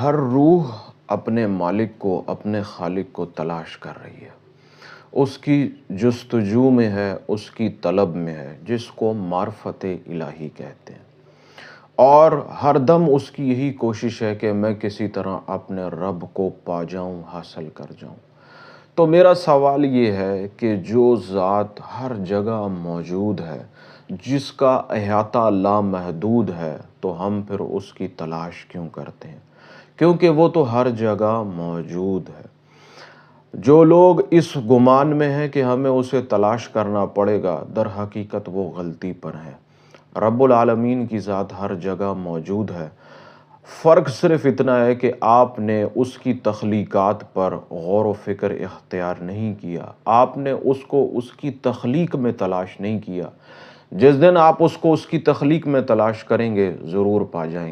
ہر روح اپنے مالک کو، اپنے خالق کو تلاش کر رہی ہے، اس کی جستجو میں ہے، اس کی طلب میں ہے، جس کو معرفت الہی کہتے ہیں۔ اور ہر دم اس کی یہی کوشش ہے کہ میں کسی طرح اپنے رب کو پا جاؤں، حاصل کر جاؤں۔ تو میرا سوال یہ ہے کہ جو ذات ہر جگہ موجود ہے، جس کا احاطہ لامحدود ہے، تو ہم پھر اس کی تلاش کیوں کرتے ہیں؟ کیونکہ وہ تو ہر جگہ موجود ہے۔ جو لوگ اس گمان میں ہیں کہ ہمیں اسے تلاش کرنا پڑے گا، در حقیقت وہ غلطی پر ہیں۔ رب العالمین کی ذات ہر جگہ موجود ہے۔ فرق صرف اتنا ہے کہ آپ نے اس کی تخلیقات پر غور و فکر اختیار نہیں کیا، آپ نے اس کو اس کی تخلیق میں تلاش نہیں کیا۔ جس دن آپ اس کو اس کی تخلیق میں تلاش کریں گے، ضرور پا جائیں گے۔